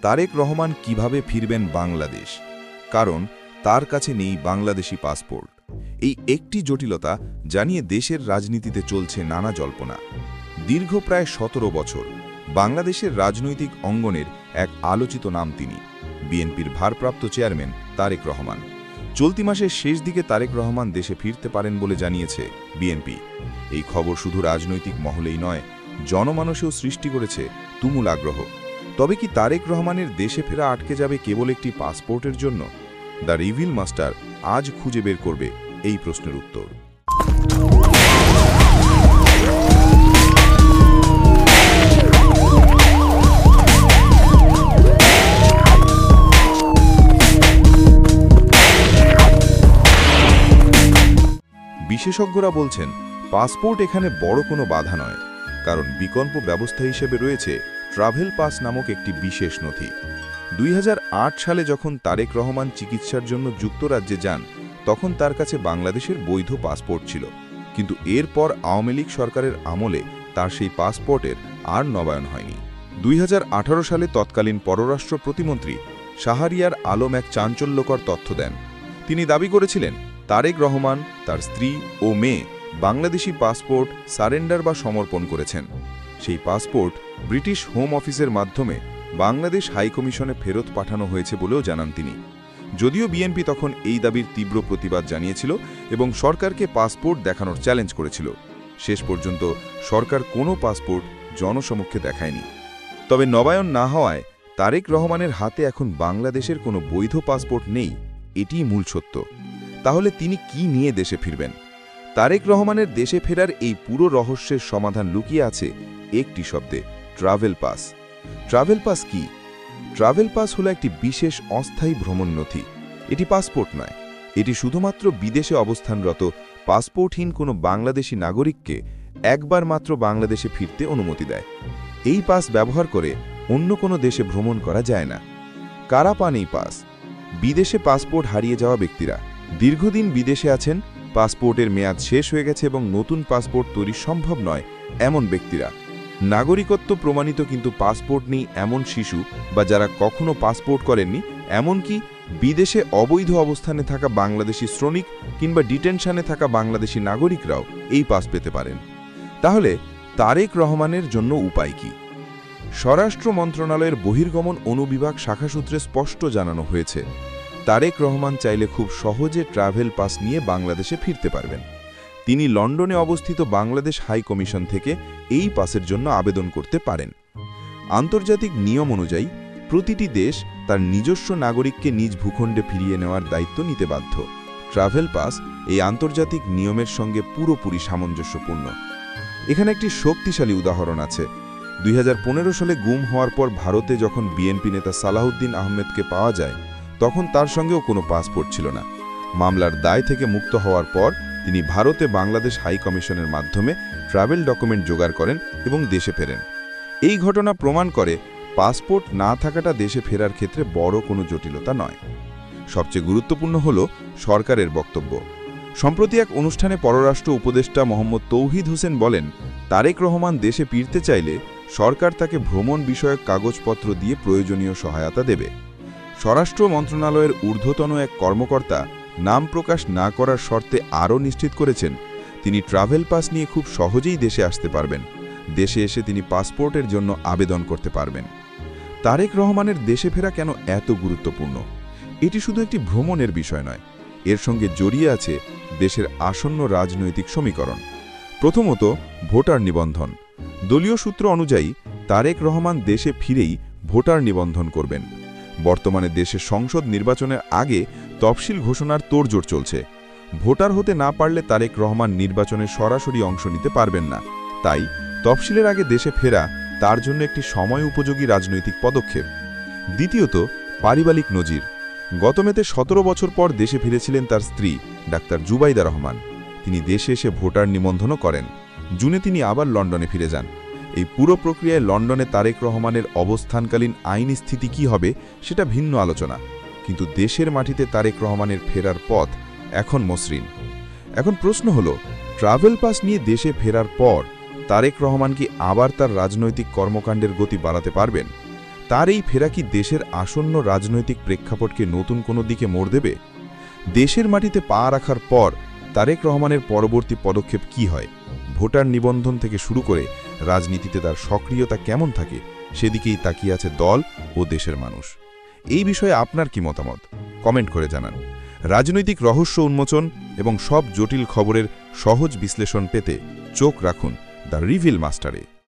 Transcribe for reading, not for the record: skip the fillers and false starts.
তারেক রহমান কিভাবে ফিরবেন বাংলাদেশ, কারণ তার কাছে নেই বাংলাদেশি পাসপোর্ট। এই একটি জটিলতা জানিয়ে দেশের রাজনীতিতে চলছে নানা জল্পনা। দীর্ঘ প্রায় ১৭ বছর বাংলাদেশের রাজনৈতিক অঙ্গনের এক আলোচিত নাম তিনি, বিএনপির ভারপ্রাপ্ত চেয়ারম্যান তারেক রহমান। চলতি মাসের শেষ দিকে তারেক রহমান দেশে ফিরতে পারেন বলে জানিয়েছে বিএনপি। এই খবর শুধু রাজনৈতিক মহলেই নয়, জনমানসেও সৃষ্টি করেছে তুমুল আগ্রহ। তবে কি তারেক রহমানের দেশে ফেরা আটকে যাবে কেবল একটি পাসপোর্টের জন্য? দ্য রিভিল মাস্টার আজ খুঁজে বের করবে এই প্রশ্নের উত্তর। বিশেষজ্ঞরা বলছেন, পাসপোর্ট এখানে বড় কোনো বাধা নয়, কারণ বিকল্প ব্যবস্থা হিসেবে রয়েছে ট্রাভেল পাস নামক একটি বিশেষ নথি। ২০০৮ সালে যখন তারেক রহমান চিকিৎসার জন্য যুক্তরাজ্যে যান, তখন তার কাছে বাংলাদেশের বৈধ পাসপোর্ট ছিল, কিন্তু এরপর আওয়ামী লীগ সরকারের আমলে তার সেই পাসপোর্টের আর নবায়ন হয়নি। ২০১৮ সালে তৎকালীন পররাষ্ট্র প্রতিমন্ত্রী শাহরিয়ার আলম এক চাঞ্চল্যকর তথ্য দেন। তিনি দাবি করেছিলেন তারেক রহমান তার স্ত্রী ও মেয়ে বাংলাদেশি পাসপোর্ট সারেন্ডার বা সমর্পণ করেছেন। সেই পাসপোর্ট ব্রিটিশ হোম অফিসের মাধ্যমে বাংলাদেশ হাইকমিশনে ফেরত পাঠানো হয়েছে বলেও জানান তিনি। যদিও বিএনপি তখন এই দাবির তীব্র প্রতিবাদ জানিয়েছিল এবং সরকারকে পাসপোর্ট দেখানোর চ্যালেঞ্জ করেছিল। শেষ পর্যন্ত সরকার কোনো পাসপোর্ট জনসমক্ষে দেখায়নি। তবে নবায়ন না হওয়ায় তারেক রহমানের হাতে এখন বাংলাদেশের কোনো বৈধ পাসপোর্ট নেই, এটিই মূল সত্য। তাহলে তিনি কি নিয়ে দেশে ফিরবেন? তারেক রহমানের দেশে ফেরার এই পুরো রহস্যের সমাধান লুকিয়ে আছে একটি শব্দে, ট্রাভেল পাস। ট্রাভেল পাস কি? ট্রাভেল পাস হলো একটি বিশেষ অস্থায়ী ভ্রমণ নথি। এটি পাসপোর্ট নয়, এটি শুধুমাত্র বিদেশে অবস্থানরত পাসপোর্টহীন কোনো বাংলাদেশি নাগরিককে একবার মাত্র বাংলাদেশে ফিরতে অনুমতি দেয়। এই পাস ব্যবহার করে অন্য কোনো দেশে ভ্রমণ করা যায় না। কারা পান এই পাস? বিদেশে পাসপোর্ট হারিয়ে যাওয়া ব্যক্তিরা, দীর্ঘদিন বিদেশে আছেন, পাসপোর্টের মেয়াদ শেষ হয়ে গেছে এবং নতুন পাসপোর্ট তৈরি সম্ভব নয় এমন ব্যক্তিরা, নাগরিকত্ব প্রমাণিত কিন্তু পাসপোর্ট নেই এমন শিশু বা যারা কখনো পাসপোর্ট করেননি, এমনকি বিদেশে অবৈধ অবস্থানে থাকা বাংলাদেশি শ্রমিক কিংবা ডিটেনশনে থাকা বাংলাদেশি নাগরিকরাও এই পাস পেতে পারেন। তাহলে তারেক রহমানের জন্য উপায় কি? স্বরাষ্ট্র মন্ত্রণালয়ের বহির্গমন অনুবিভাগ শাখাসূত্রে স্পষ্ট জানানো হয়েছে, তারেক রহমান চাইলে খুব সহজে ট্রাভেল পাস নিয়ে বাংলাদেশে ফিরতে পারবেন। তিনি লন্ডনে অবস্থিত বাংলাদেশ হাই কমিশন থেকে এই পাসের জন্য আবেদন করতে পারেন। আন্তর্জাতিক নিয়ম অনুযায়ী প্রতিটি দেশ তার নিজস্ব নাগরিককে নিজ ভূখণ্ডে ফিরিয়ে নেওয়ার দায়িত্ব নিতে বাধ্য। ট্রাভেল পাস এই আন্তর্জাতিক নিয়মের সঙ্গে পুরোপুরি সামঞ্জস্যপূর্ণ। এখানে একটি শক্তিশালী উদাহরণ আছে। ২০১৫ সালে গুম হওয়ার পর ভারতে যখন বিএনপি নেতা সালাহউদ্দিন আহমেদকে পাওয়া যায়, তখন তার সঙ্গেও কোনো পাসপোর্ট ছিল না। মামলার দায় থেকে মুক্ত হওয়ার পর তিনি ভারতে বাংলাদেশ হাই কমিশনের মাধ্যমে ট্রাভেল ডকুমেন্ট জোগাড় করেন এবং দেশে ফেরেন। এই ঘটনা প্রমাণ করে পাসপোর্ট না থাকাটা দেশে ফেরার ক্ষেত্রে বড় কোনো জটিলতা নয়। সবচেয়ে গুরুত্বপূর্ণ হল সরকারের বক্তব্য। সম্প্রতি এক অনুষ্ঠানে পররাষ্ট্র উপদেষ্টা মোহাম্মদ তৌহিদ হোসেন বলেন, তারেক রহমান দেশে ফিরতে চাইলে সরকার তাকে ভ্রমণ বিষয়ক কাগজপত্র দিয়ে প্রয়োজনীয় সহায়তা দেবে। স্বরাষ্ট্র মন্ত্রণালয়ের ঊর্ধ্বতন এক কর্মকর্তা নাম প্রকাশ না করার শর্তে আরও নিশ্চিত করেছেন, তিনি ট্রাভেল পাস নিয়ে খুব সহজেই দেশে আসতে পারবেন। দেশে এসে তিনি পাসপোর্টের জন্য আবেদন করতে পারবেন। তারেক রহমানের দেশে ফেরা কেন এত গুরুত্বপূর্ণ? এটি শুধু একটি ভ্রমণের বিষয় নয়, এর সঙ্গে জড়িয়ে আছে দেশের আসন্ন রাজনৈতিক সমীকরণ। প্রথমত, ভোটার নিবন্ধন। দলীয় সূত্র অনুযায়ী তারেক রহমান দেশে ফিরেই ভোটার নিবন্ধন করবেন। বর্তমানে দেশের সংসদ নির্বাচনের আগে তফসিল ঘোষণার তোড়জোড় চলছে। ভোটার হতে না পারলে তারেক রহমান নির্বাচনে সরাসরি অংশ নিতে পারবেন না। তাই তফসিলের আগে দেশে ফেরা তার জন্য একটি সময় উপযোগী রাজনৈতিক পদক্ষেপ। দ্বিতীয়ত, পারিবারিক নজির। গত মেতে ১৭ বছর পর দেশে ফিরেছিলেন তার স্ত্রী ডাক্তার জুবাইদা রহমান। তিনি দেশে এসে ভোটার নিবন্ধনও করেন। জুনে তিনি আবার লন্ডনে ফিরে যান। এই পুরো প্রক্রিয়ায় লন্ডনে তারেক রহমানের অবস্থানকালীন আইনি স্থিতি কী হবে সেটা ভিন্ন আলোচনা, কিন্তু দেশের মাটিতে তারেক রহমানের ফেরার পথ এখন মসৃণ। এখন প্রশ্ন হল, ট্রাভেল পাস নিয়ে দেশে ফেরার পর তারেক রহমান কি আবার তার রাজনৈতিক কর্মকাণ্ডের গতি বাড়াতে পারবেন? তার এই ফেরা কি দেশের আসন্ন রাজনৈতিক প্রেক্ষাপটকে নতুন কোনো দিকে মোড় দেবে? দেশের মাটিতে পা রাখার পর তারেক রহমানের পরবর্তী পদক্ষেপ কি হয়? ভোটার নিবন্ধন থেকে শুরু করে রাজনীতিতে তার সক্রিয়তা কেমন থাকে, সেদিকেই তাকিয়ে আছে দল ও দেশের মানুষ। এই বিষয়ে আপনার কি মতামত? কমেন্ট করে জানান। রাজনৈতিক রহস্য উন্মোচন এবং সব জটিল খবরের সহজ বিশ্লেষণ পেতে চোখ রাখুন দ্য রিভিল মাস্টারে।